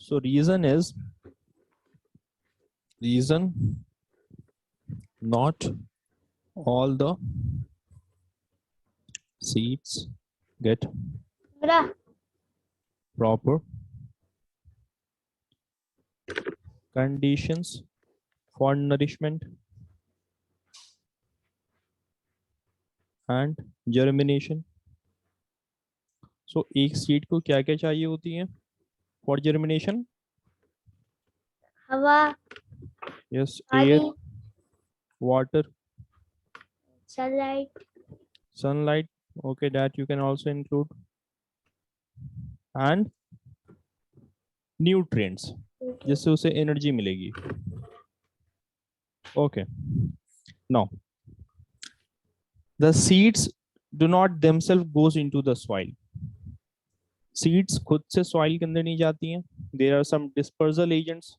So reason not all the seeds get proper conditions for nourishment and germination. So एक seed को क्या क्या चाहिए होती है for germination? हवा, Yes, पानी, air, water, sunlight. Okay, that you can also include. And nutrients, जिससे उसे एनर्जी मिलेगी. Okay. Now, the seeds do not themselves goes into the soil. Seeds खुद से soil के अंदर नहीं जाती हैं. There are some dispersal agents.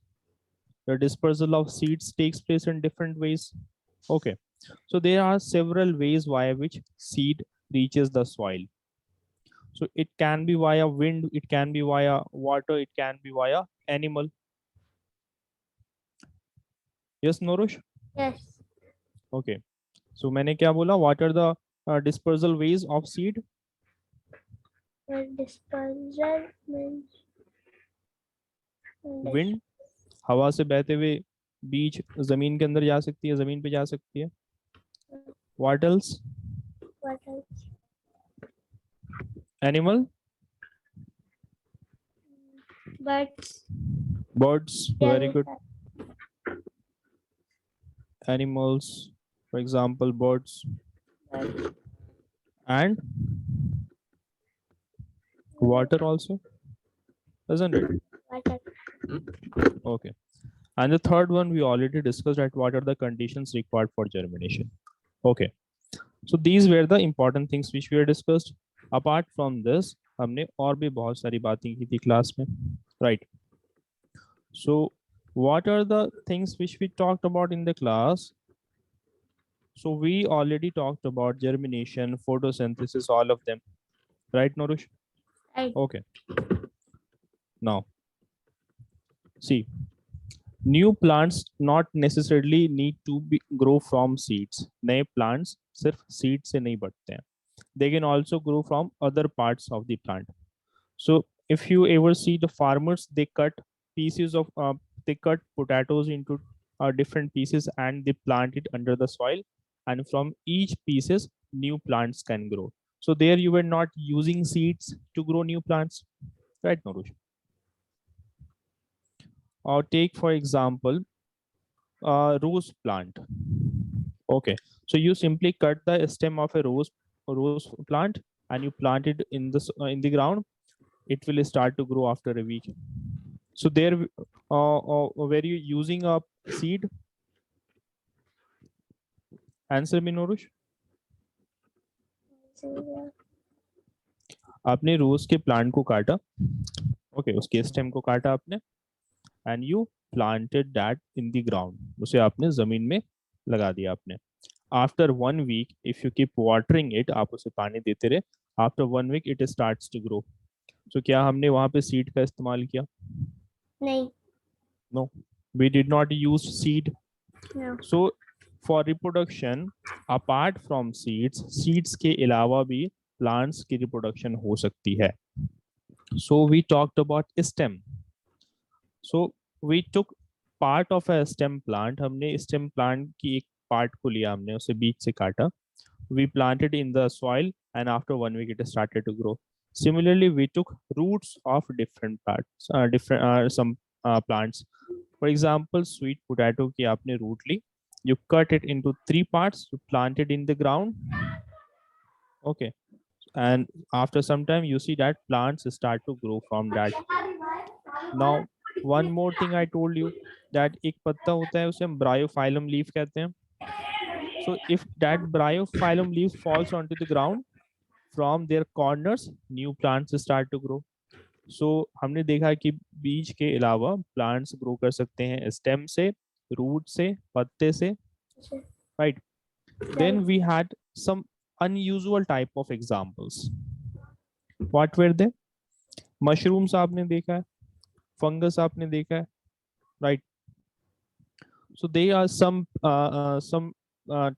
The dispersal of seeds takes place in different ways. Okay. So there are several ways via which seed reaches the soil. So it can be via wind, it can be via water, it can be via animal. Yes, Norush? Yes. Okay. So मैंने क्या बोला? What are the dispersal ways of seed? Dispersal means Wind, हवा से बहते हुए बीज जमीन के अंदर जा सकती है, जमीन पे जा सकती है. What else? Animal? Birds. Very good. Animals, for example, birds. And water also, isn't it? Okay. And the third one we already discussed, at what are the conditions required for germination. Okay. So these were the important things which we had discussed. Apart from this, हमने और भी बहुत सारी बातें की थी class में, right? So what are the things which we talked about in the class? So we already talked about germination, photosynthesis, all of them, right, Norush? Right. Okay. Now, see, new plants not necessarily need to grow from seeds. नए plants सिर्फ seed से नहीं बढ़ते हैं. They can also grow from other parts of the plant. So if you ever see the farmers, they cut pieces of they cut potatoes into different pieces and they plant it under the soil, and from each pieces new plants can grow. So there you were not using seeds to grow new plants, right, Norush? Or take for example rose plant. Okay, so you simply cut the stem of a rose plant and you plant it in the ground. It will start to grow after a week. So there were you using a seed? Answer me, Norush. आपने रोज के plant को काटा, okay, उसके stem को काटा आपने, and you planted that in the ground. उसे आपने जमीन में लगा दिया आपने. After 1 week, if you keep watering it, आप उसे पानी देते रहे, after 1 week it starts to grow. So क्या हमने वहां पे सीड का इस्तेमाल किया? नहीं. No, we did not use seed. No. So for reproduction, apart from seeds के अलावा भी plants की reproduction हो सकती है. So we talked about stem. So we took part of a stem plant. हमने stem plant की एक part को लिया, हमने उसे बीज से काटा. We planted in the soil and after 1 week it started to grow. Similarly, we took roots of different parts, some plants. For example, sweet potato की आपने root Lee, you cut it into 3 parts, you plant it in the ground. Okay, and after some time you see that plants start to grow from that. Now one more thing I told you, that एक पत्ता होता है उसे हम bryophyllum leaf कहते हैं. So if that bryophyllum leaf falls onto the ground, from their corners new plants start to grow. So हमने देखा कि बीज के अलावा plants grow कर सकते हैं stem से, root से, पत्ते से, right? Then we had some unusual type of examples. What were they? Mushrooms आपने देखा है, फंगस आपने देखा है, right? So there are some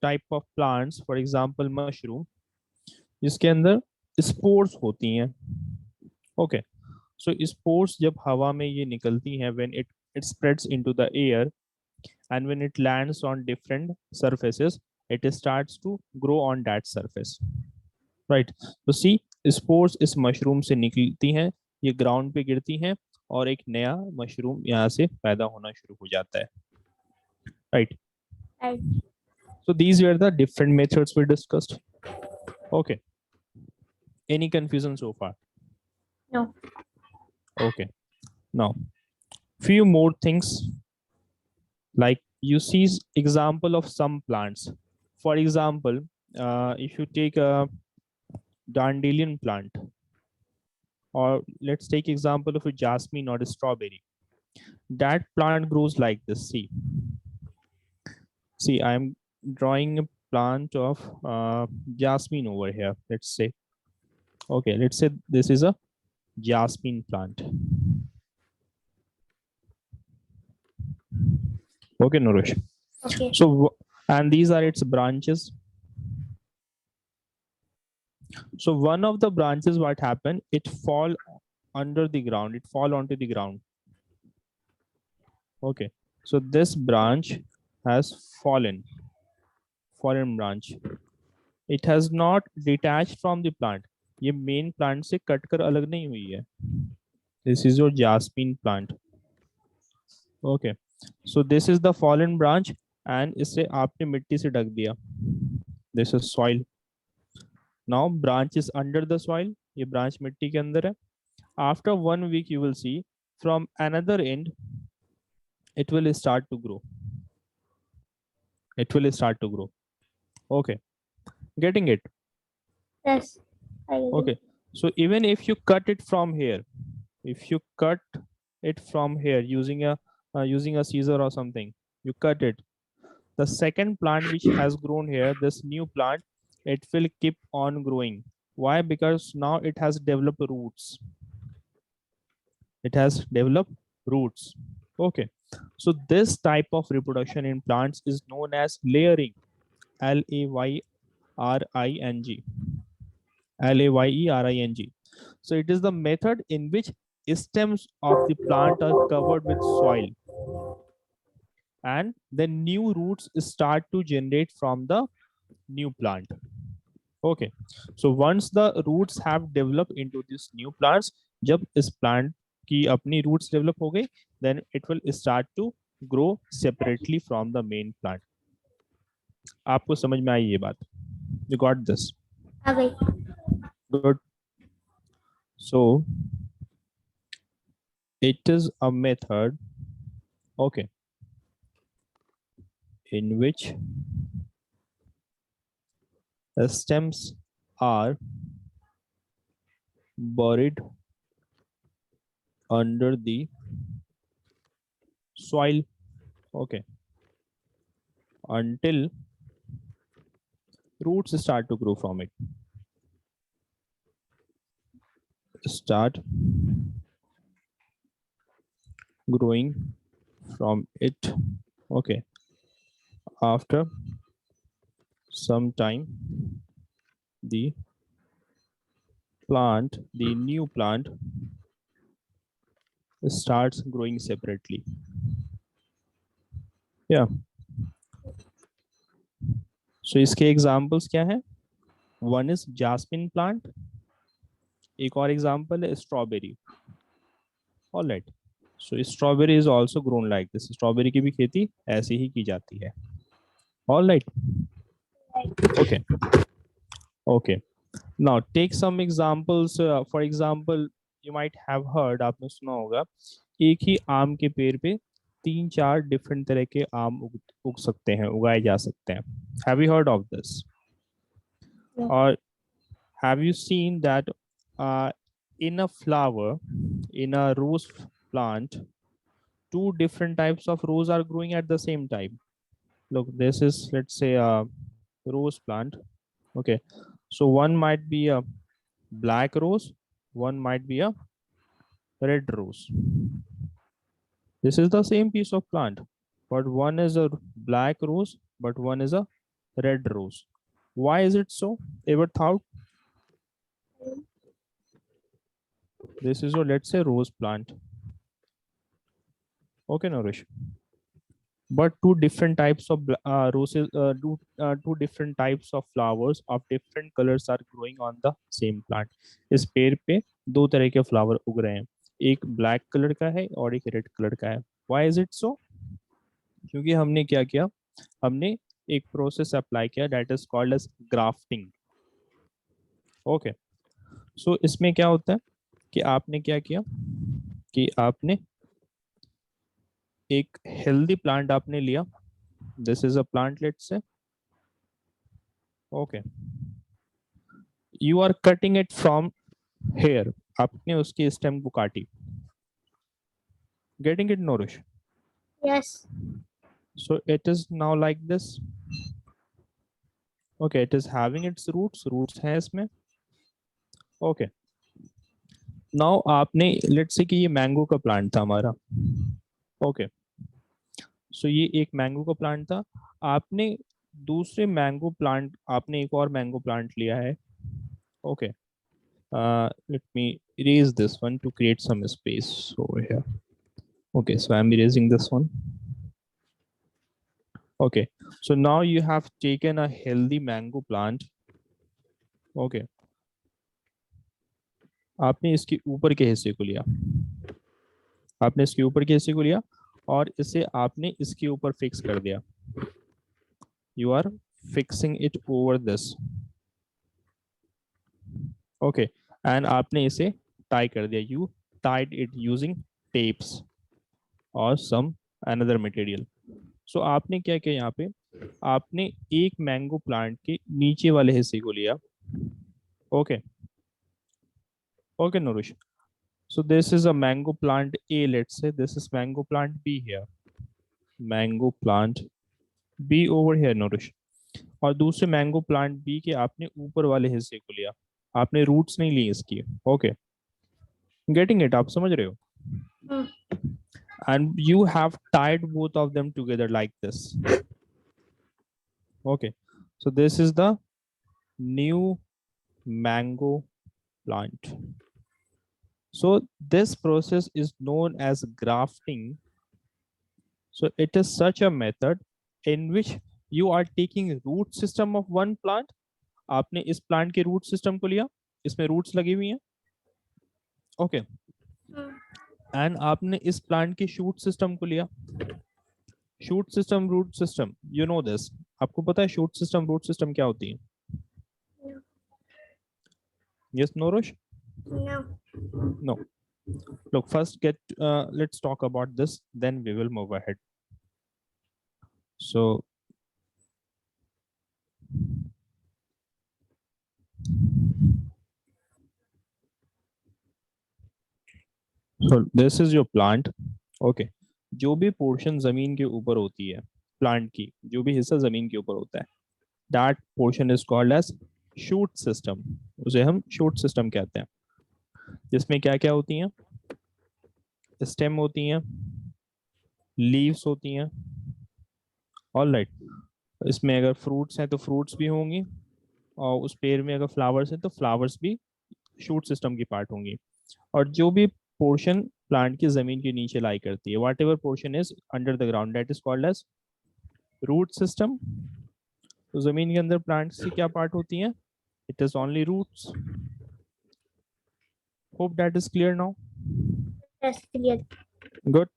type of plants, for example mushroom, जिसके अंदर स्पोर्स होती हैं. ओके, सो स्पोर्स जब हवा में ये निकलती हैं, when it spreads into the air and when it lands on different surfaces, it starts to grow on that surface, right? तो सी स्पोर्स इस मशरूम से निकलती हैं, ये ग्राउंड पे गिरती हैं और एक नया मशरूम यहाँ से पैदा होना शुरू हो जाता है, right? Right. So these were the different methods we discussed. Okay. Any confusion so far? No. Okay. Now, few more things, like you see example of some plants. For example, if you take a dandelion plant, or let's take example of a jasmine or a strawberry. That plant grows like this. See, I am drawing a plant of jasmine over here. Let's say, okay, let's say this is a jasmine plant. Okay, Nourish. Okay. So, and these are its branches. So one of the branches, what happened? It fall under the ground. It fall onto the ground. Okay. So this branch has fallen branch. It has not detached from the plant. ये main plant से cut कर अलग नहीं हुई है. This is your jasmine plant. Okay. So this is the fallen branch, and इसे आपने मिट्टी से ढक दिया. This is soil. Now branch is under the soil. ये branch मिट्टी के अंदर है. After 1 week, you will see from another end, it will start to grow. It will start to grow. Okay. Getting it? Yes. I get Okay. So even if you cut it from here, if you cut it from here using a scissor or something, you cut it. The second plant which has grown here, this new plant, it will keep on growing. Why? Because now it has developed roots. It has developed roots. Okay. So this type of reproduction in plants is known as layering. Layring. Layering. So it is the method in which stems of the plant are covered with soil, and then new roots start to generate from the new plant. Okay. So once the roots have developed into this new plants, जब इस plant की अपनी roots develop हो गई, then it will start to grow separately from the main plant. आपको समझ में आई ये बात? You got this? Okay. Good. So it is a method, okay, in which the stems are buried under the soil, okay, until roots start to grow from it. Start growing from it, okay. After some time, the new plant starts growing separately. Yeah. So इसके examples क्या हैं? One is jasmine plant. एक और example है strawberry. All right. So strawberry is also grown like this. Strawberry की भी खेती ऐसे ही की जाती है. All right. Okay. Okay. Now take some examples. For example, you might have heard, आपने सुना होगा, एक ही आम के पेड़ पे 3-4 डिफरेंट तरह के आम उग सकते हैं, उगाए जा सकते हैं. Have you heard of this? No. Or have you seen that in a flower, in a rose plant, 2 different types of rose are growing at the same time? Look, this is, let's say, a rose plant. Okay. So one might be a black rose, one might be a red rose. This is the same piece of plant, but one is a black rose, but one is a red rose. Why is it so? Ever thought? This is a, let's say, rose plant. Okay, Nourish. But two different types of roses, two different types of flowers of different colors are growing on the same plant. इस पेड़ पे दो तरह के flower उग रहे हैं, एक ब्लैक कलर का है और एक रेड कलर का है. Why is it so? क्योंकि हमने क्या किया, हमने एक प्रोसेस अप्लाई किया that is called as grafting. Okay, so इसमें क्या होता है कि आपने क्या किया कि आपने एक हेल्दी प्लांट आपने लिया. This is a plant, let's say. Okay, you are cutting it from here. आपने उसकी स्टेम को काटी. Getting it, Nourish? Yes. So it is now like this. Okay, it is having its roots हैं इसमें. Okay, now आपने let's say कि ये mango का प्लांट था हमारा. ओके, सो ये एक मैंगो का प्लांट था. आपने दूसरे मैंगो प्लांट, आपने एक और मैंगो प्लांट लिया है. Okay, let me erase this one to create some space over here. Okay, so I'm erasing this one. Okay, so now you have taken a healthy mango plant. Okay, आपने इसके ऊपर के हिस्से को लिया, आपने इसके ऊपर के हिस्से को लिया और इसे आपने इसके ऊपर फिक्स कर दिया. You are fixing it over this. Okay, and आपने इसे tie कर दिया. You tied it using tapes or some another material. So आपने क्या किया यहाँ पे, आपने एक मैंगो प्लांट के नीचे वाले हिस्से को लिया. Okay, okay Nourish. So this is a mango plant A, let's say this is mango plant B here. Mango plant B over here, nourish. और दूसरे मैंगो प्लांट बी के आपने ऊपर वाले हिस्से को लिया, आपने रूट्स नहीं ली इसकी. Okay, getting it? आप समझ रहे हो? And you have tied both of them together like this. Okay, so this is the new mango plant. So this process is known as grafting. So it is such a method in which you are taking root system of one plant. आपने इस plant के root system को लिया, इसमें roots लगी हुई हैं. Okay, and आपने इस प्लांट के शूट सिस्टम को लिया. Shoot system, root system, you know this. आपको पता है शूट सिस्टम, रूट सिस्टम क्या होती है? Yes, नोरुश? No. No. Look, first let's talk about this, then we will move ahead. So this is your plant. Okay, जो भी portion जमीन के ऊपर होती है, प्लांट की जो भी हिस्सा जमीन के ऊपर होता है, that portion is called as shoot system. उसे हम shoot system कहते हैं. जिसमें क्या क्या होती हैं? स्टेम होती हैं, लीव्स होती हैं. ऑल राइट, इसमें अगर फ्रूट्स हैं तो फ्रूट्स भी होंगी, और उस पेड़ में अगर फ्लावर्स हैं तो फ्लावर्स भी शूट सिस्टम की पार्ट होंगी. और जो भी पोर्शन प्लांट की जमीन के नीचे लाई करती है, whatever portion is under the ground, that is called as root system. तो जमीन के अंदर प्लांट्स की क्या पार्ट होती हैं? It is only roots. Hope that is clear now. Yes, clear. Good.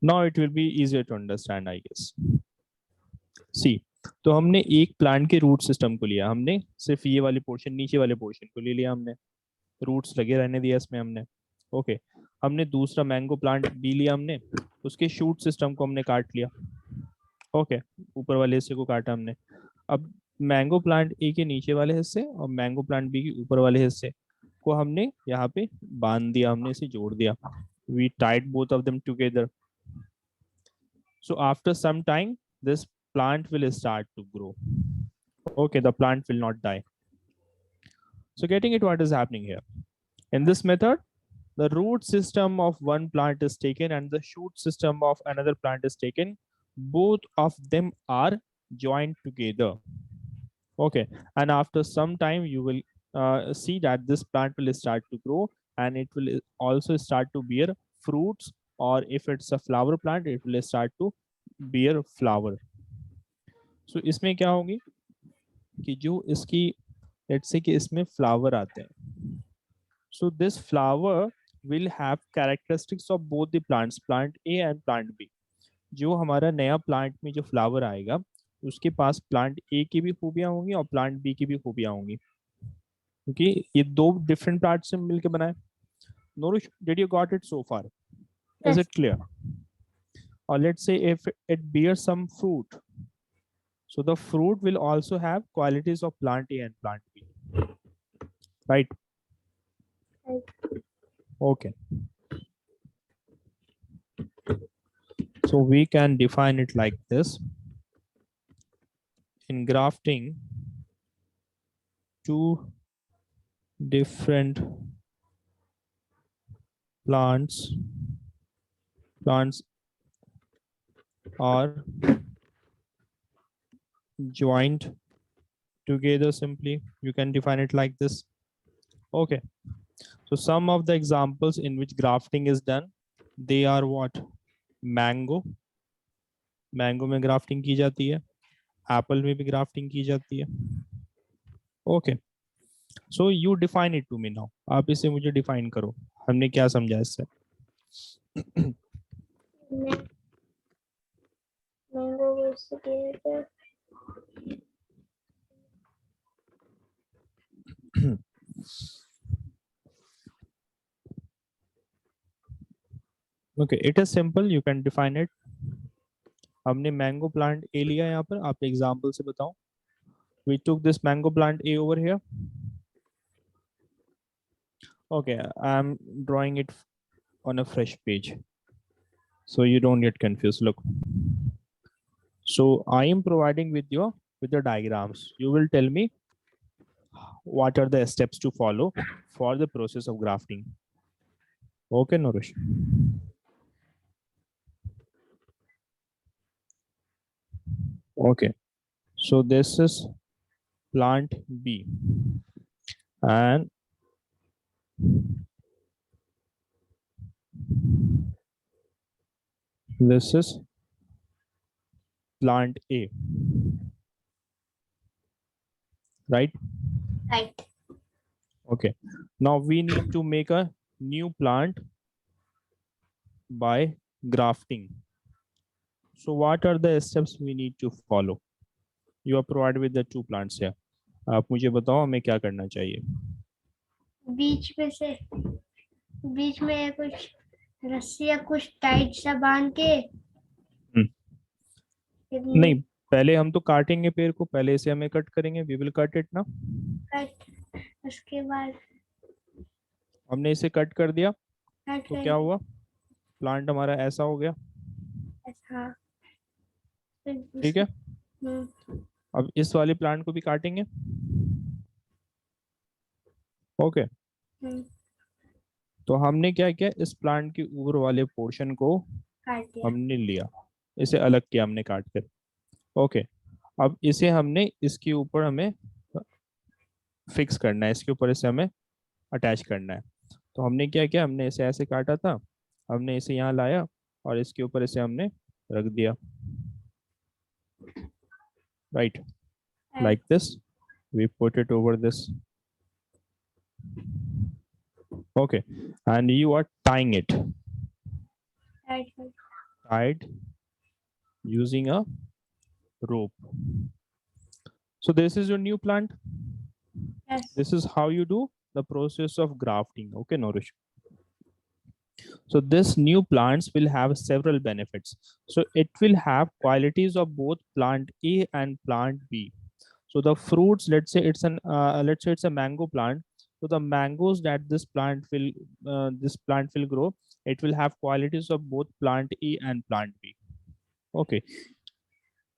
Now it will be easier to understand, I guess. See, तो हमने एक प्लांट के रूट सिस्टम को लिया, हमने सिर्फ ये वाली पोर्शन, नीचे वाले पोर्शन को ले लिया, हमने रूट्स लगे रहने दिया इसमें हमने. ओके, हमने दूसरा मैंगो प्लांट बी लिया, हमने उसके शूट सिस्टम को हमने काट लिया. ओके, ऊपर वाले हिस्से को काटा हमने. अब मैंगो प्लांट ए के नीचे वाले हिस्से और मैंगो प्लांट बी के ऊपर वाले हिस्से को हमने यहाँ पे बांध दिया, हमने इसे जोड़ दिया. We tied both of them together. So after some time, this plant will start to grow. Okay, the plant will not die. So getting it, what is happening here? In this method, the root system of one plant is taken and the shoot system of another plant is taken. Both of them are joined together. Okay, and after some time you will see that this plant will start to grow and it will also start to bear fruits, or if it's a flower plant it will start to bear flower. So इसमें क्या होगी कि जो इसकी let's say कि इसमें flower आते हैं. So this flower will have characteristics of both the plants, plant A and plant B. जो हमारा नया प्लांट में जो फ्लावर आएगा उसके पास प्लांट ए की भी खूबियां होंगी और प्लांट बी की भी खूबियां होंगी, क्योंकि ये दो डिफरेंट प्लांट से मिलकर बना है. Nourish, did you got it so far? Is Yes. it clear? Or let's say if it bears some fruit, so the fruit will also have qualities of plant A and plant B, right? Right. Okay. So we can define it like this. In grafting, two different plants are joined together simply. You can define it like this. Okay. So some of the examples in which grafting is done, they are what? Mango. Mango में grafting की जाती है. Apple में भी grafting की जाती है. Okay. So you define it to me now. आप इसे मुझे define करो. हमने क्या समझा इससे? Mango was together. Okay, it is simple. You can define it. हमने mango plant A लिया यहाँ पर. आप example से बताओ. We took this mango plant A over here. Okay, I'm drawing it on a fresh page, so you don't get confused. Look. So I am providing with the diagrams. You will tell me what are the steps to follow for the process of grafting. Okay, Nourish. Okay, so this is plant B and this is plant A, right? Right. Okay, now we need to make a new plant by grafting. So what are the steps we need to follow? You are provided with the two plants here. आप मुझे बताओ हमें क्या करना चाहिए. बीच में कुछ रस्सी या कुछ टाइट सा बांध के नहीं, पहले हम तो काटेंगे पेड़ को. पहले इसे हमें कट करेंगे. वी विल कट इट ना. कट. उसके बाद हमने इसे कट कर दिया कट तो क्या हुआ? प्लांट हमारा ऐसा हो गया. ऐसा. ठीक है. अब इस वाले प्लांट को भी काटेंगे. ओके. तो हमने क्या किया, इस प्लांट के ऊपर वाले पोर्शन को काट दिया. हमने लिया, इसे अलग किया हमने काट कर. ओके. अब इसे हमने इसके ऊपर हमें फिक्स करना है, इसके ऊपर इसे हमें अटैच करना है. तो हमने क्या किया, हमने इसे ऐसे काटा था, हमने इसे यहाँ लाया और इसके ऊपर इसे हमने रख दिया. Right, like this. We put it over this. Okay, and you are tying it. Tied using a rope. So this is your new plant. Yes. This is how you do the process of grafting. Okay, Nourish. So this new plants will have several benefits. So it will have qualities of both plant A and plant B. So the fruits, let's say it's a mango plant. So the mangoes that this plant will grow, it will have qualities of both plant A and plant B. Okay.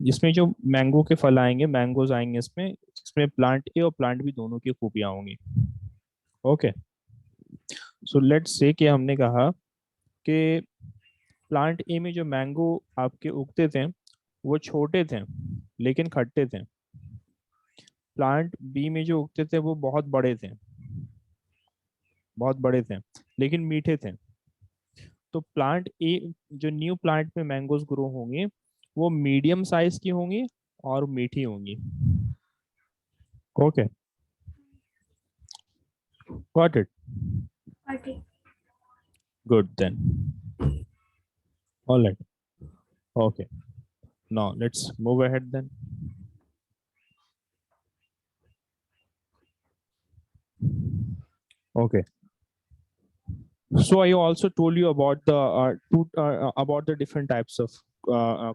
जिसमें जो mango के फल आएंगे, mangoes आएंगे, इसमें plant A और plant B दोनों की खूबियां होंगी. ओके. सो लेट्स से कि हमने कहा कि प्लांट ए में जो मैंगो आपके उगते थे वो छोटे थे लेकिन खट्टे थे। प्लांट बी में जो उगते थे वो बहुत बड़े थे, बहुत बड़े थे लेकिन मीठे थे। तो प्लांट ए, जो न्यू प्लांट में मैंगोज ग्रो होंगे वो मीडियम साइज की होंगी और मीठी होंगी। Okay, got it, Okay. Good then, alright, okay, now let's move ahead then. Okay, so I also told you about the about the different types of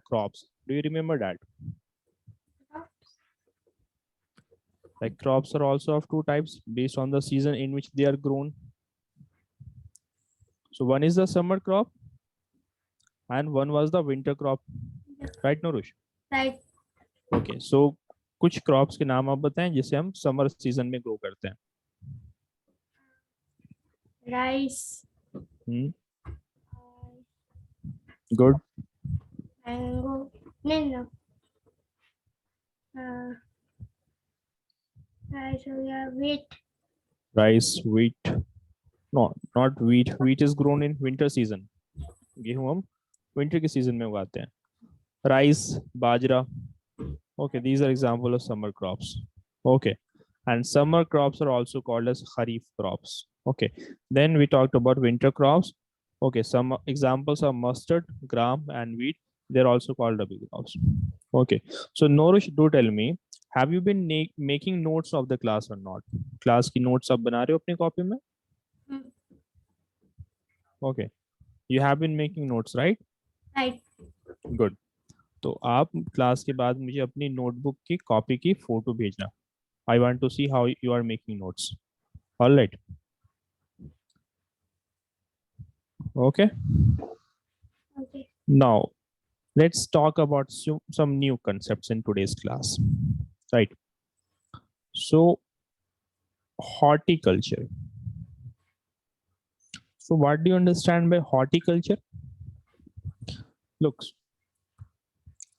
crops. Do you remember that? Like crops are also of two types based on the season in which they are grown. So one is the summer crop and one was the winter crop, right Norush? Right. Okay, so कुछ crops के नाम आप बताएं जिसे हम summer season में grow करते हैं। Rice. Good. Mango. No. Uh, rice हो गया, wheat. Rice, wheat. No, not wheat. Wheat is grown in winter season. गेहूं हम winter के season में उगाते हैं। Rice, bajra. Okay, these are examples of summer crops. Okay, and summer crops are also called as kharif crops. Okay, then we talked about winter crops. Okay, some examples are mustard, gram, and wheat. They're also called rabi crops. Okay, so Nourish, do tell me, have you been making notes of the class or not? Class की notes आप बना रहे हो अपनी copy में? Okay, you have been making notes, right? Right. Good. तो आप class के बाद मुझे अपनी नोटबुक की कॉपी की फोटो भेजना। I want to see how you are making notes. All right. Okay. Okay. Now, let's talk about some new concepts in today's class. Right. So, horticulture. So, what do you understand by horticulture? Look,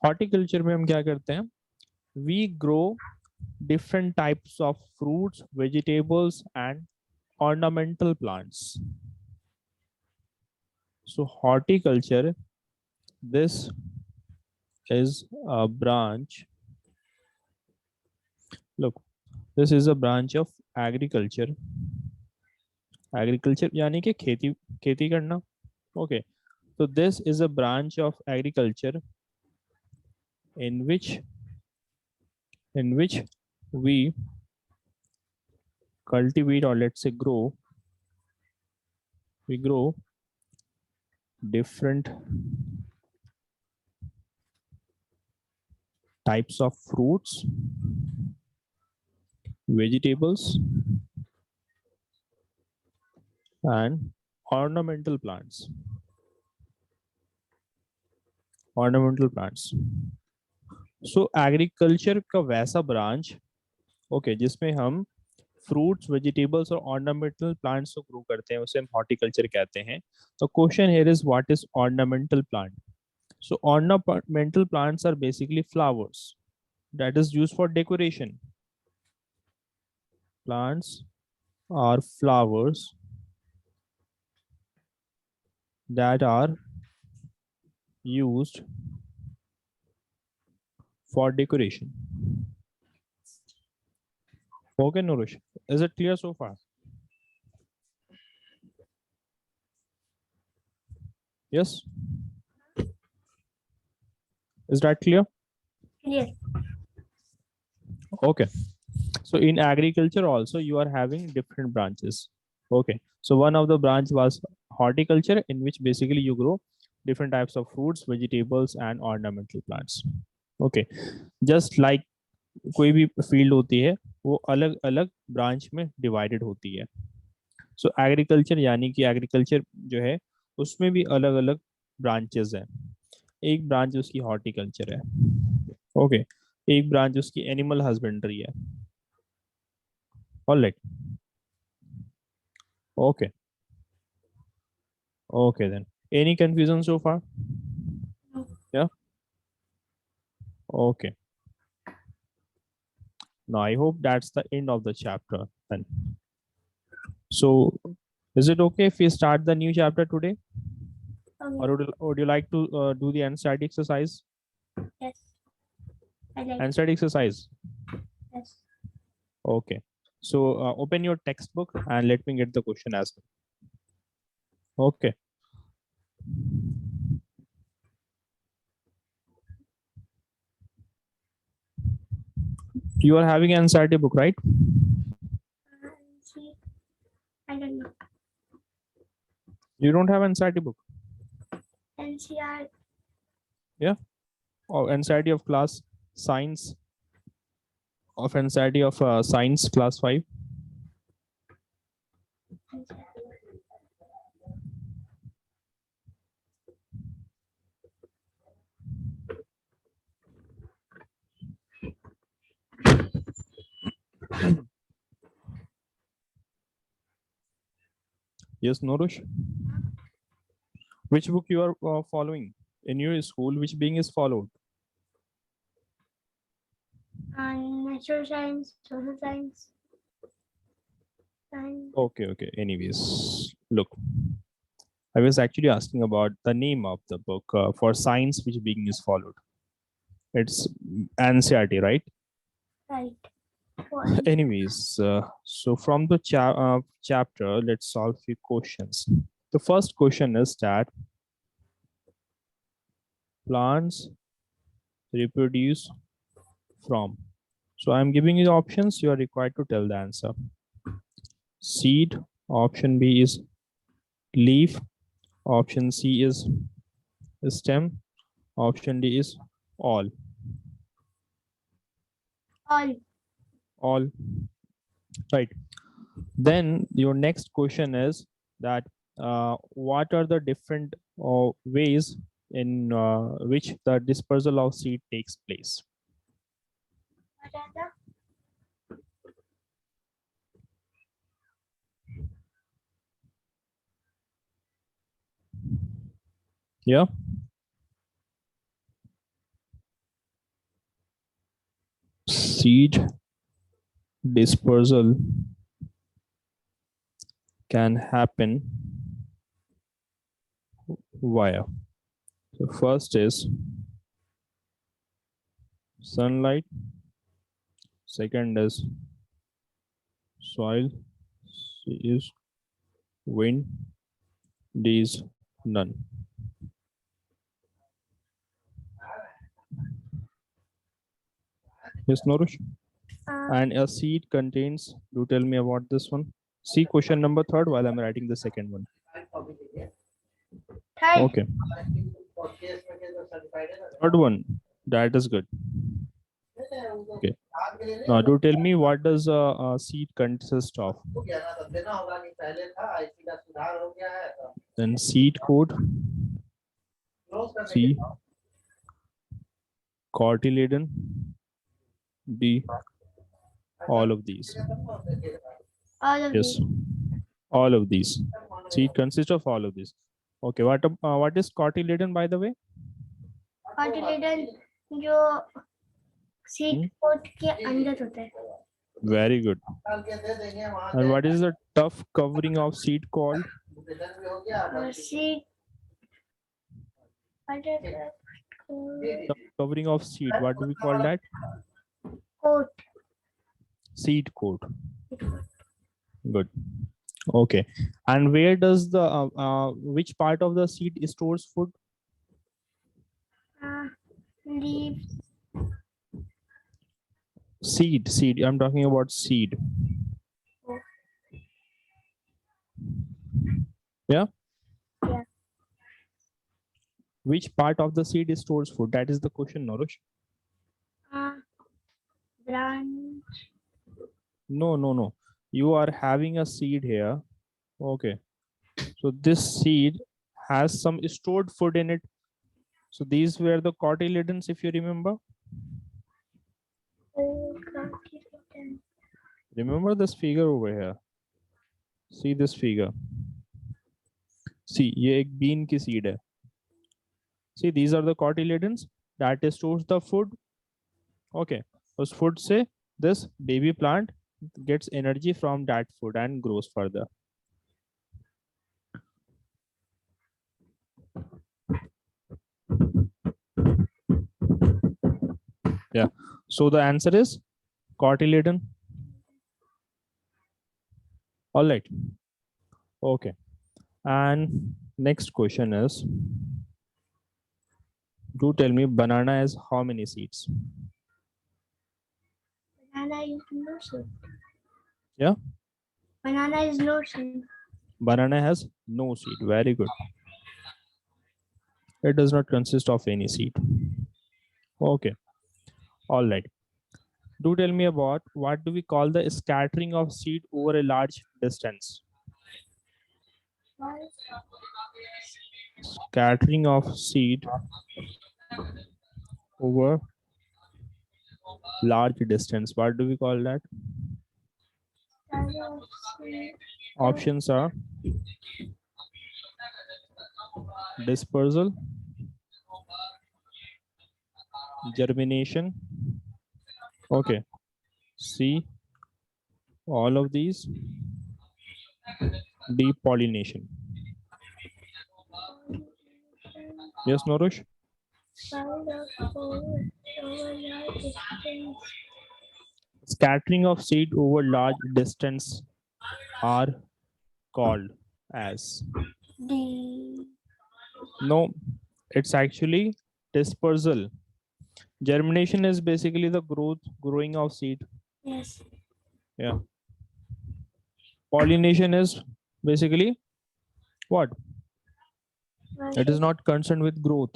horticulture में हम क्या करते हैं? We grow different types of fruits, vegetables, and ornamental plants. So, horticulture, this is a branch. Look, this is a branch of agriculture. Agriculture यानी कि खेती करना. Okay, so this is a branch of agriculture in which we cultivate, or let's say grow. We grow different types of fruits, vegetables, and ornamental plants. Ornamental plants. So agriculture का वैसा branch, okay, जिसमें हम fruits, vegetables और ornamental plants को grow करते हैं, उसे हम हॉर्टिकल्चर कहते हैं। तो question here is what is ornamental plant? So ornamental plants are basically flowers that is used for decoration. Plants are flowers that are used for decoration. Okay, Nourish, is it clear so far? Yes, is that clear? Clear. Okay, so in agriculture also you are having different branches. Okay, so one of the branch was horticulture, in which basically you grow different types of fruits, vegetables, and ornamental plants. Okay, just like कोई भी field होती है वो अलग अलग branch में divided होती है। सो एग्रीकल्चर यानी कि एग्रीकल्चर जो है उसमें भी अलग अलग ब्रांचेस हैं। एक ब्रांच उसकी हॉर्टिकल्चर है, ओके, एक ब्रांच उसकी एनिमल हस्बेंड्री है। Alright, okay, Okay then. Any confusion so far? No. Yeah. Okay. Now I hope that's the end of the chapter then. So is it okay if we start the new chapter today? Okay. Or would you like to do the NCERT exercise? Yes. I like. NCERT exercise. Yes. Okay. So open your textbook and let me get the question as well. Okay. You are having an NCERT book, right? See, I don't know. You don't have NCERT book? NCR. Yeah. Or NCERT of class science, of NCERT of science class 5. Yes, Norush. Which book you are following in your school? Which being is followed? Natural science, social science. Science. Okay, okay. Anyways, look, I was actually asking about the name of the book for science, which being is followed. It's NCERT, right? Right. Anyways, so from the chapter, let's solve few questions. The first question is that plants reproduce from. So I'm giving you the options. You are required to tell the answer. Seed. Option B is leaf. Option C is stem. Option D is all. All. All. Right. Then your next question is that what are the different ways in which the dispersal of seed takes place? What are the? Yeah. Seed dispersal can happen via. So first is sunlight. Second is soil. C is wind. D is none. Yes, Norush. And a seed contains. Do tell me about this one. See question number third while I'm writing the second one. Third. Okay. Third one. That is good. Okay. Now do tell me what does a seed consist of? Then seed code. C. Cotyledon. D. All of these. All of Yes. these. All of these. Seed consists of all of these. Okay. What is cotyledon, by the way? Cotyledon जो seed coat के अंदर होता है. Very good. And what is the tough covering of seed called? Seed. What is that? Tough covering of seed. What do we call that? Coat. Seed coat. Good. Okay. And where does the which part of the seed stores food? Leaves. Seed. I'm talking about seed. Yeah. Yeah. Which part of the seed stores food? That is the question, Norush. Branch. No. You are having a seed here. Okay. So this seed has some stored food in it. So these were the cotyledons, if you remember. Remember this figure over here. See this figure. See, ये एक bean की seed है. See, these are the cotyledons that stores the food. Okay, उस food से this baby plant gets energy from that food and grows further. Yeah. So the answer is cotyledon. All right. Okay. And next question is, do tell me banana has how many seeds? Banana is no seed. Yeah. Banana is no seed. Banana has no seed. Very good. It does not consist of any seed. Okay. All right. Do tell me about what do we call the scattering of seed over a large distance? Scattering of seed over large distance. What do we call that? Options are dispersal, germination. Okay. C, all of these. D, pollination. Yes, Norush? Scattering of seed over large distance are called as? D. No, it's actually dispersal. Germination is basically the growing of seed. Yes. Yeah. Pollination is basically what? It is not concerned with growth.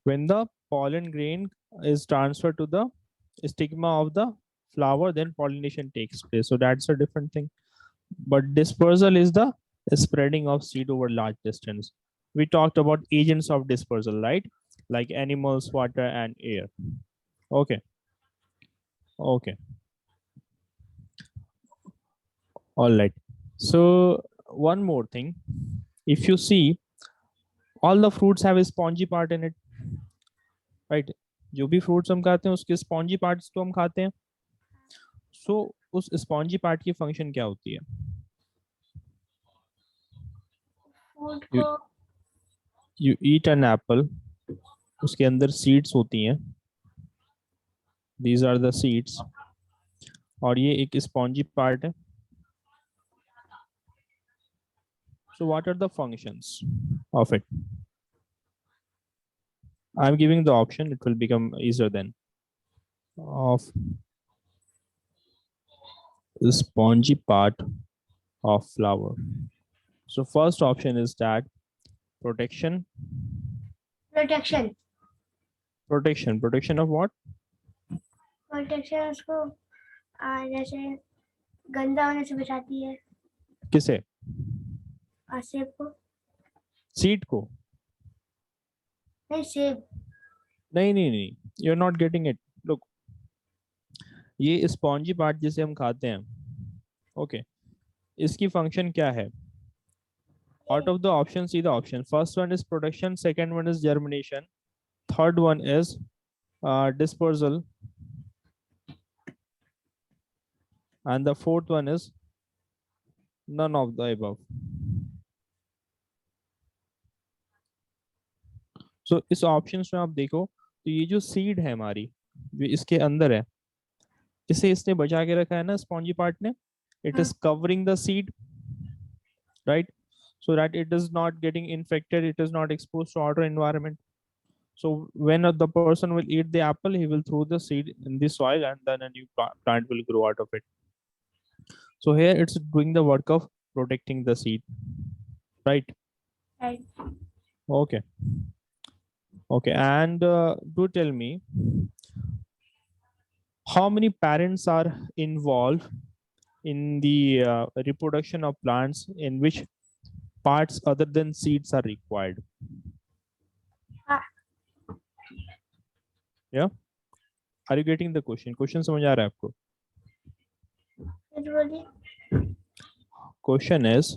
When the pollen grain is transferred to the stigma of the flower, then pollination takes place. So that's a different thing. But dispersal is the spreading of seed over large distance. We talked about agents of dispersal, right? Like animals, water, and air. Okay. Okay. All right. So one more thing. If you see, all the fruits have a spongy part in it, right? जो भी fruits हम खाते हैं उसके spongy parts तो हम खाते हैं. So उस spongy part की function क्या होती है? You eat an apple. उसके अंदर seeds होती हैं. These are the seeds. और ये एक spongy part है. So what are the functions of it? I'm giving the option. It will become easier then. Of the spongy part of flower. So first option is that protection. Protection. Protection of what? Protection उसको जैसे गंदा होने से बचाती है. किसे? सेब को. सीड को? नहीं सेब. नहीं, you're not getting it. Look, ये स्पॉन्जी पार्ट जिसे हम खाते हैं, ओके, इसकी फंक्शन क्या है? Out of the options, see the option. First one is protection, second one is germination, third one is dispersal, and the fourth one is none of the above. So इस options में आप देखो तो ये जो seed है हमारी जो इसके अंदर है, इसे इसने बचा के रखा है ना स्पॉन्जी पार्ट ने. It is covering the seed, right? So that it is not getting infected, it is not exposed to outer environment. So when the person will eat the apple, he will throw the seed in the soil and then a new plant will grow out of it. So here it's doing the work of protecting the seed, right? Right. Okay. Okay, and do tell me, how many parents are involved in the reproduction of plants in which parts other than seeds are required? Yeah, are you getting the question? Question समझ आ रहा है आपको? Question is,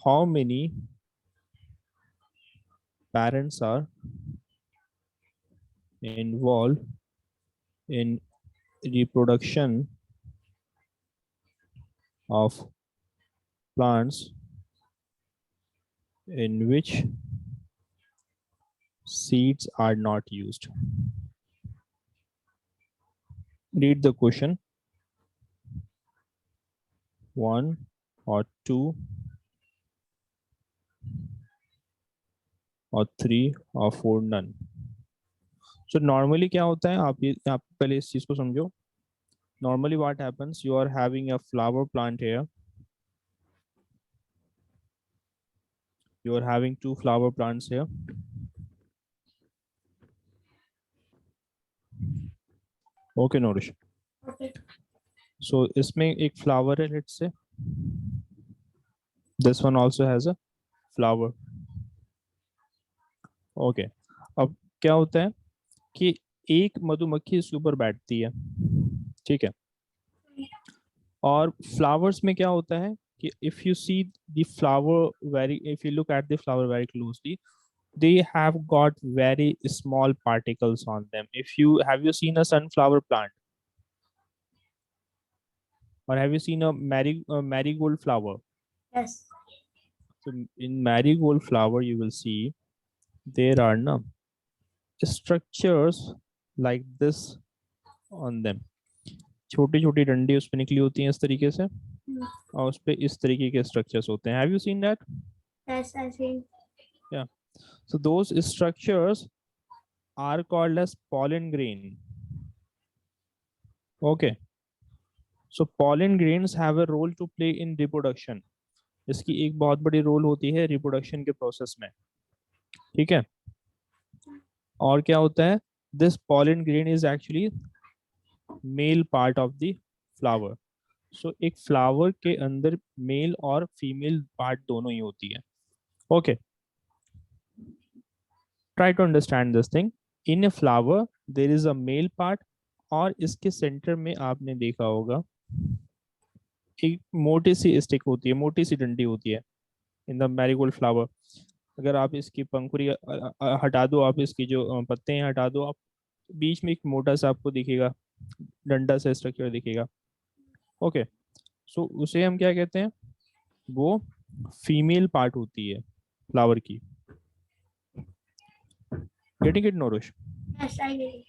how many parents are involved in reproduction of plants in which seeds are not used? Read the question. 1 or 2 or 3 or 4, none. So normally क्या होता है, आप पहले इस चीज को समझो. Normally what happens, you are having a flower plant here. You are having 2 flower plants here. Okay, Nourish. Okay. So इसमें एक flower है, let's say. This one also has a flower. Okay. अब क्या होता है कि एक मधुमक्खी इसके ऊपर बैठती है, ठीक है. और फ्लावर्स में क्या होता है कि if you see the flower very, if you look at the flower very closely, they have got very small particles on them. If you have you seen a sunflower plant, or have you seen a marigold flower? Yes. So in marigold flower you will see there are no structures like this on them. छोटी छोटी डंडी उस पे निकली होती हैं इस तरीके से, और उस पे इस तरीके के स्ट्रक्चर्स होते हैं. Have you seen that? Yes, I see. Yeah. So those structures are called as pollen grain. Okay. So pollen grains have a role to play in reproduction. इसकी एक बहुत बड़ी रोल होती है रिप्रोडक्शन के प्रोसेस में, ठीक है. और क्या होता है, this pollen grain is actually male part of the flower. So एक फ्लावर के अंदर मेल और फीमेल पार्ट दोनों ही होती है. Okay, try to understand this thing. In a flower there is a male part, और इसके सेंटर में आपने देखा होगा एक मोटी सी स्टिक होती है, मोटी सी डंडी होती है इन द मैरीगोल्ड फ्लावर. अगर आप इसकी पंखुड़ी हटा दो, आप इसकी जो पत्ते हैं हटा दो, आप बीच में एक मोटा सा आपको दिखेगा, डंडा सा स्ट्रक्चर दिखेगा. ओके, सो उसे हम क्या कहते हैं, वो फीमेल पार्ट होती है फ्लावर की. Getting it Nourish? Yes, I get it.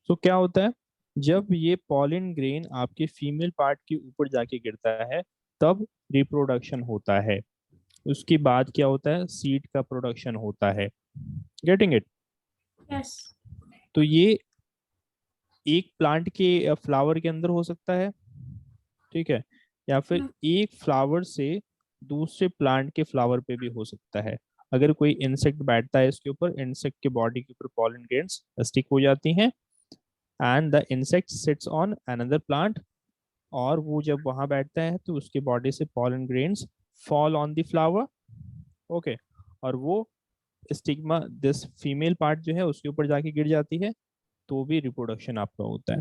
सो क्या होता है, जब ये पॉलिन ग्रेन आपके फीमेल पार्ट के ऊपर जाके गिरता है तब रिप्रोडक्शन होता है. उसके बाद क्या होता है, सीड का प्रोडक्शन होता है. Getting it? Yes. तो ये एक प्लांट के फ्लावर के अंदर हो सकता है, ठीक है, या फिर एक फ्लावर से दूसरे प्लांट के फ्लावर पे भी हो सकता है. अगर कोई इंसेक्ट बैठता है इसके ऊपर, इंसेक्ट के बॉडी के ऊपर पॉलन ग्रेन्स स्टिक हो जाती हैं, and the insect sits on another plant, और वो जब वहां बैठता है तो उसके बॉडी से pollen grains fall on the flower. Okay, और वो स्टिग्मा दिस फीमेल पार्ट जो है उसके ऊपर जाके गिर जाती है, तो भी रिप्रोडक्शन आपका होता है.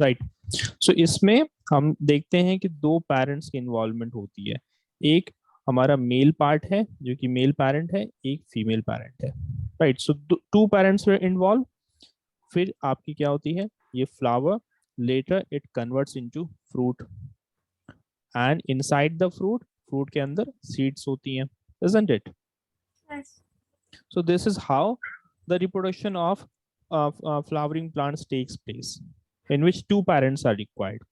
राइट. सो इसमें हम देखते हैं कि 2 पेरेंट्स की इन्वॉल्वमेंट होती है. एक हमारा मेल पार्ट है जो कि मेल पेरेंट है, एक फीमेल पेरेंट है. Right. So 2 parents were involve. फिर आपकी क्या होती है, ये flower later it converts into fruit, and inside the fruit, fruit के अंदर सीड्स होती हैं, isn't it? Yes. So this is how the reproduction of flowering plants takes place, in which 2 parents are required.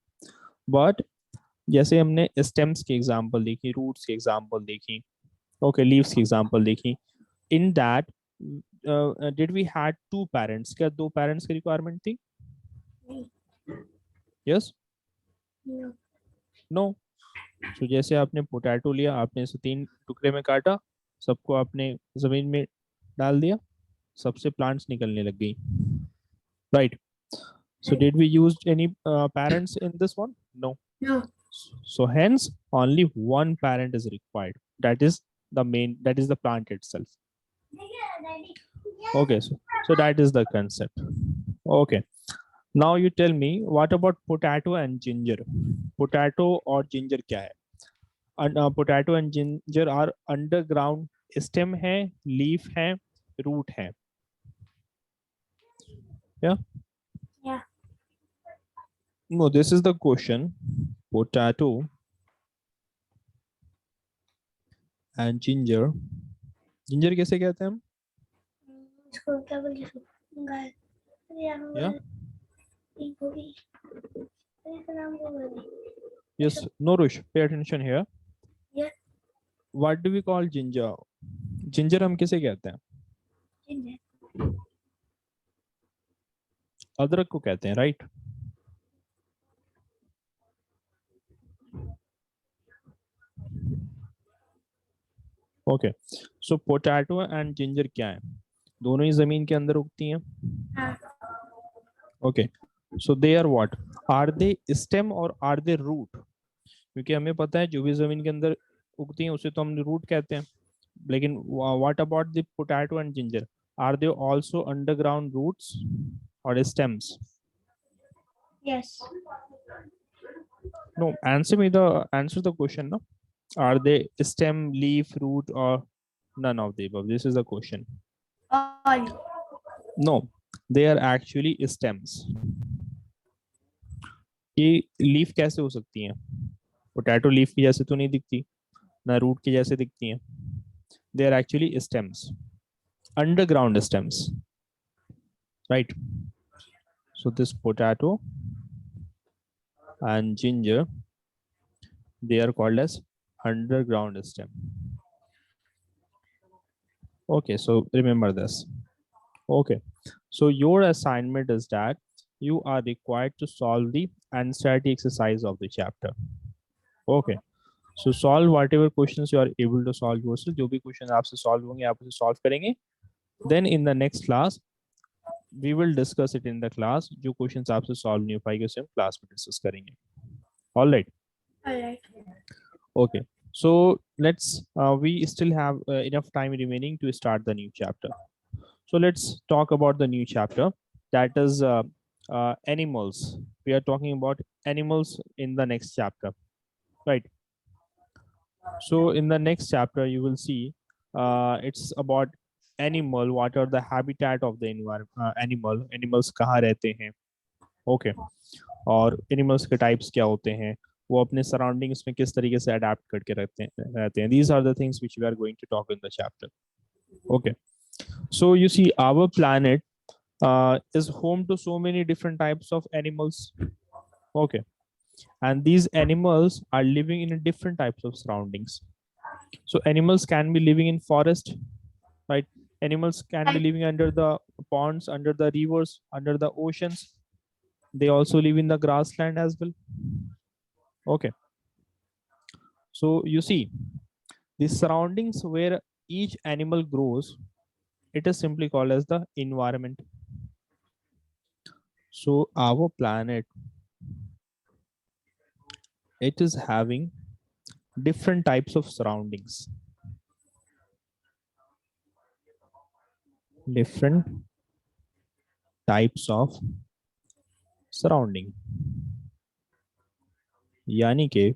But जैसे हमने stems की example देखी, roots की example देखी, ओके, लीव्स की एग्जांपल देखी, in that did we had 2 parents? क्या 2 parents की रिक्वायरमेंट थी? Yes? No. No. So जैसे आपने पोटैटो लिया, आपने इसे 3 टुकड़े में काटा, सबको आपने जमीन में डाल दिया, सबसे प्लांट्स निकलने लग गई. Right. So did we use any parents in this one? No. No. So hence only one parent is required. That is the main, that is the plant itself. Okay, so that is the concept. Okay. Now you tell me, what about potato and ginger? Potato और ginger क्या है? Potato and ginger are underground stem है, leaf है, root है. Yeah. Yeah. No, this is the question. Potato and ginger. Ginger कैसे कहते हैं हम? इसको क्या बोलते हैं? गाय. Yeah. गोभी. इसका नाम क्या बोलते हैं? Yes. Norush, pay attention here. Yeah. What do we call ginger? Ginger हम किसे कहते हैं? Ginger. अदरक को कहते हैं, right? Okay. So potato and ginger क्या है? दोनों ही जमीन के अंदर उगती हैं. हाँ. Okay. So they are what? Are they stem or are they root? क्योंकि हमें पता है जो भी जमीन के अंदर उगती हैं उसे तो हम रूट कहते हैं. लेकिन what about the potato and ginger? Are they also underground roots or stems? Yes. No, answer the question. No, are they stem, leaf, root, or none of the above? This is the question. All. No, they are actually stems. ये leaf कैसे हो सकती हैं? Potato leaf की जैसे तो नहीं दिखती, ना रूट की जैसे दिखती हैं. They are actually stems, underground stems, right? So this potato and ginger, they are called as underground stem. Okay, so remember this. Okay, so your assignment is that you are required to solve the anxiety exercise of the chapter. Okay, so solve whatever questions you are able to solve yourself. जो भी question आपसे solve होंगे आप उसे solve करेंगे. Then in the next class we will discuss it in the class. जो questions आपसे solve नहीं हो पाएंगे उसे हम class में discuss करेंगे. All right. All right. Okay, so let's we still have enough time remaining to start the new chapter. So let's talk about the new chapter, that is animals. We are talking about animals in the next chapter, right? So in the next chapter you will see it's about animal, what are the habitat of the environment, animals कहाँ रहते हैं. Okay, और animals के types क्या होते हैं, वो अपने surroundings में किस तरीके से adapt करके रहते हैं. These are the things which we are going to talk in the chapter. Okay, so you see our planet is home to so many different types of animals. Okay, and these animals are living in different types of surroundings. So animals can be living in forest, right? Animals can be living under the ponds, under the rivers, under the oceans. They also live in the grassland as well. Okay, so you see the surroundings where each animal grows, it is simply called as the environment. So our planet, it is having different types of surroundings. Different types of surrounding. यानी कि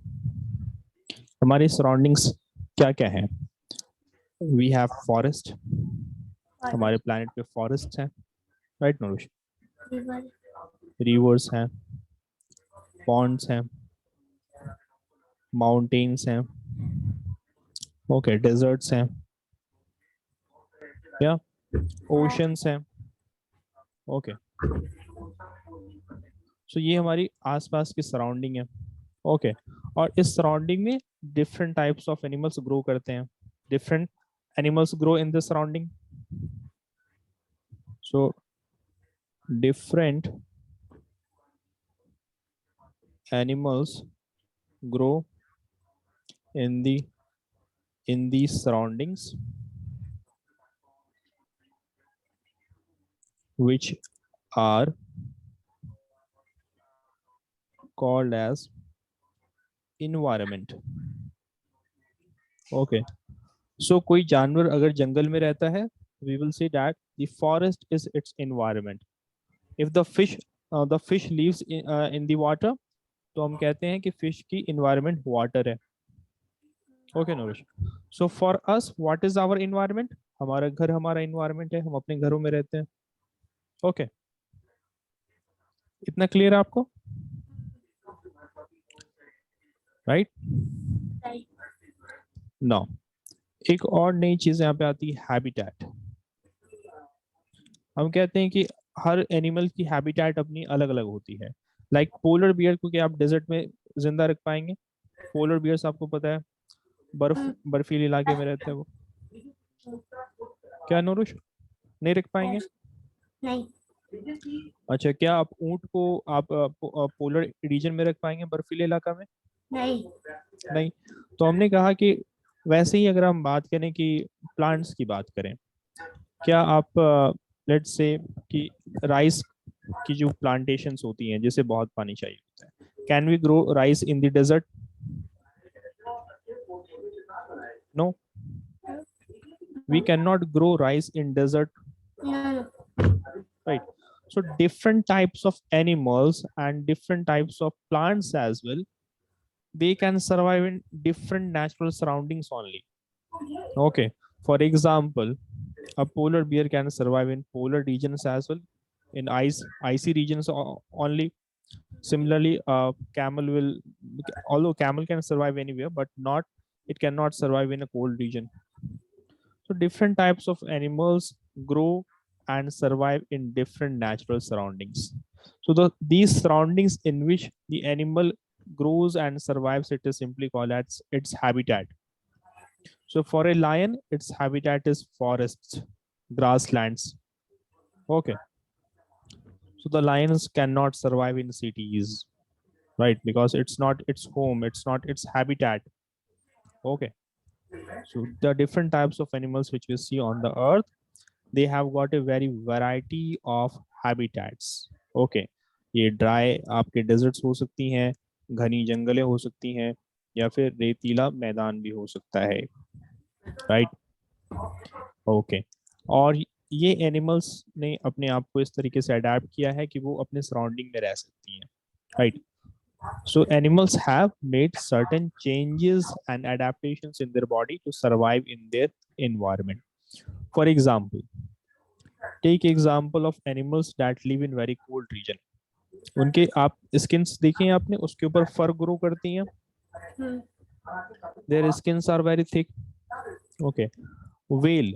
हमारे surroundings क्या क्या हैं? We have forest. हमारे planet पे forests हैं, right नरुष? River. Rivers हैं, ponds हैं, mountains हैं, okay, deserts हैं, yeah, oceans हैं, okay. So ये हमारी आसपास की surrounding है, okay. और इस surrounding में different types of animals grow करते हैं. Different animals grow in the surrounding. So different animals grow in these surroundings, which are called as environment. Okay, so कोई जानवर अगर जंगल में रहता है, we will say that the forest is its environment. If the fish lives in the water, तो हम कहते हैं कि fish की environment water है. Okay Nourish, so for us what is our environment? हमारा घर हमारा इन्वायरमेंट है, हम अपने घरों में रहते हैं। ओके, इतना क्लियर है आपको? राइट नो, एक और नई चीज यहाँ पे आती है, हैबिटेट। हम कहते हैं कि हर एनिमल की हैबिटेट अपनी अलग अलग होती है। लाइक पोलर बियर को क्या आप डेजर्ट में जिंदा रख पाएंगे? पोलर बियर्स आपको पता है बर्फीले इलाके में रहते हैं वो, क्या नोरुश? नहीं रख पाएंगे? नहीं। अच्छा, क्या आप ऊंट को आप पोलर रीजन में रख पाएंगे, बर्फीले इलाका में? नहीं। नहीं। तो हमने कहा कि वैसे ही अगर हम बात करें कि प्लांट्स की बात करें, क्या आप लेट्स से कि राइस की जो प्लांटेशंस होती हैं जिसे बहुत पानी चाहिए होता है, can we grow rice in the desert? No, we can not grow rice in desert, No. right? So different types of animals and different types of plants as well, they can survive in different natural surroundings only. Okay, for example, a polar bear can survive in polar regions as well, in icy regions only. Similarly, camel will, although camel can survive anywhere, but not, it cannot survive in a cold region. So different types of animals grow and survive in different natural surroundings. So these surroundings in which the animal grows and survives, it is simply called as its habitat. So for a lion, its habitat is forests, grasslands. Okay. So the lions cannot survive in cities, right? Because it's not its home, it's not its habitat. Okay. So the different types of animals which we see on the earth, they have got a very variety of habitats. Okay. ये dry आपके desserts हो सकती हैं, घनी जंगलें हो सकती हैं, या फिर रेतीला मैदान भी हो सकता है, राइट? ओके। और ये एनिमल्स ने अपने आप को इस तरीके से अडेप्ट किया है कि वो अपने सराउंडिंग में रह सकती हैं, right? So animals have made certain changes and adaptations in their body to survive in their environment. For example, take example of animals that live in very cold region. उनके आप स्किन्स देखें आपने, उसके ऊपर फर ग्रो करती हैं, their skins are very thick. Okay. Whale,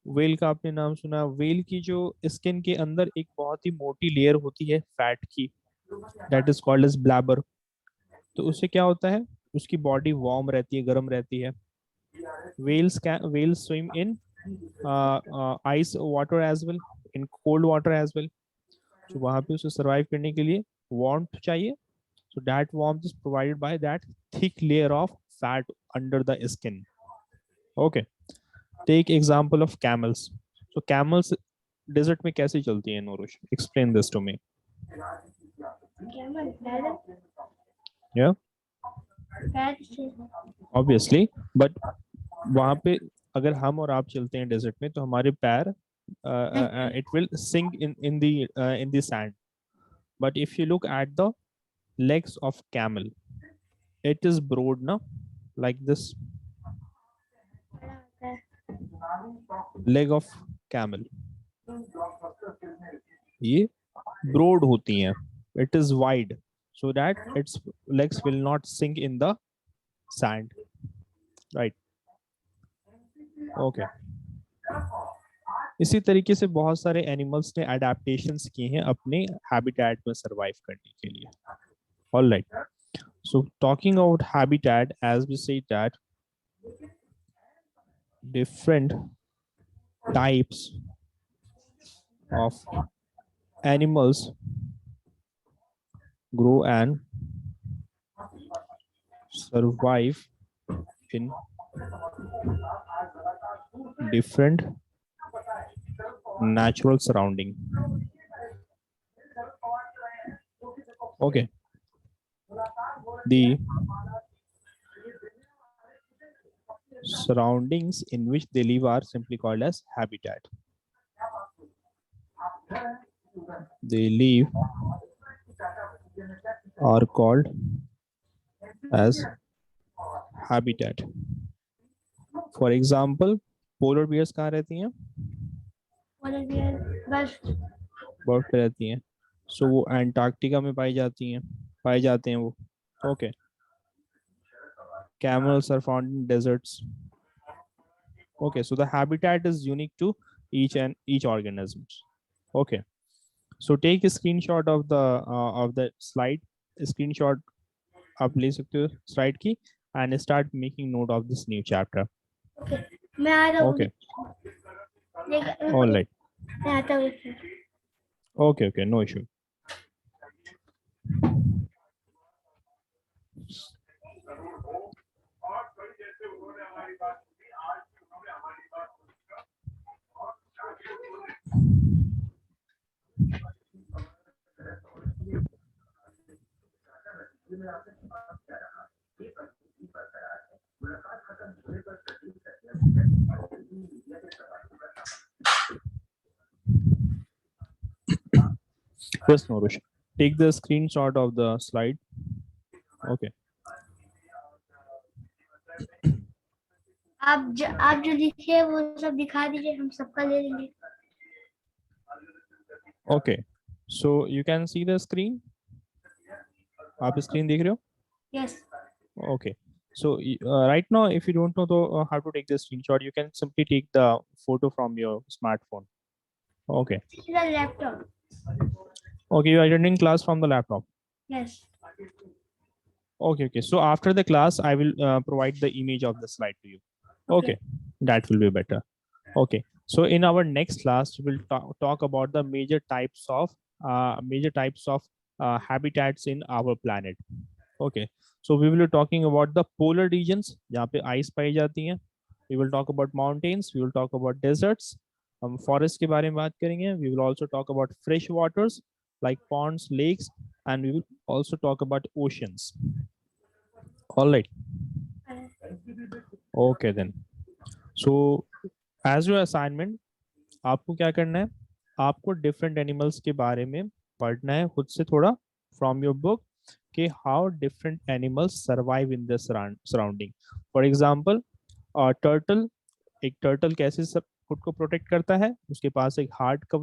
well का आपने नाम सुना? वेल की जो स्किन के अंदर एक बहुत ही मोटी लेयर होती है फैट की, that is called as blubber. तो उससे क्या होता है, उसकी बॉडी वार्म रहती है, गर्म रहती है। Whales swim in ice water as well, in cold water as well. तो वहां पे उसे सर्वाइव करने के लिए वार्मथ चाहिए, so that warmth is provided by that thick layer of fat under the skin. Okay. Take example of camels. So camels desert में कैसे चलती हैं नोरुश? Explain this to me. Yeah, obviously, but वहाँ पे अगर हम और आप चलते हैं डेजर्ट में तो हमारे पैर it will sink in the sand. But if you look at the legs of camel, it is broad, na, like this. Leg of camel ये broad होती हैं, it is wide so that its legs will not sink in the sand, right? Okay. इसी तरीके से बहुत सारे animals ने adaptations किए हैं अपने हैबिटेट में सरवाइव करने के लिए. All right. So talking about habitat, as we say that different types of animals grow and survive in different natural surrounding. Okay. The surroundings in which they live are simply called as habitat. They live are called as habitat. For example polar bears कहाँ रहती हैं? बस बर्फ पे रहती हैं। सो वो Antarctica में पाए जाते हैं वो। Okay. Camels are found in deserts. Okay, so the habitat is unique to each organism. Okay, so take a screenshot of the slide. Screenshot आप ले सकते हो slide की and start making note of this new chapter. Okay मैं आ रहा हूँ Okay, मैं all right. आता हूँ Okay, okay, no issue. Yes, Nourish. Take the screenshot of the slide. Okay. आप जो लिखे वो सब दिखा दीजिए हम सबका ले लेंगे Okay. So you can see the screen. आप screen देख रहे हो? Yes Okay. So right now, if you don't know how to take the screenshot, you can simply take the photo from your smartphone. Okay. Laptop Okay, you are attending class from the laptop. Yes Okay, okay. So after the class, I will provide the image of the slide to you. Okay, that will be better. Okay. So in our next class, we will talk about the major types of habitats in our planet. Okay. So we will be talking about the polar regions जहाँ पे ice पाई जाती हैं. We will talk about mountains. We will talk about deserts. हम forest के बारे में बात करेंगे. We will also talk about fresh waters like ponds, lakes, and we will also talk about oceans. All right. Okay then. So as your assignment, आपको क्या करना है? आपको different animals के बारे में पढ़ना है खुद से थोड़ा from your book कि how different animals survive in the surrounding. For example, turtle, एक turtle कैसे खुद को प्रोटेक्ट करता है? उसके पास एक हार्ड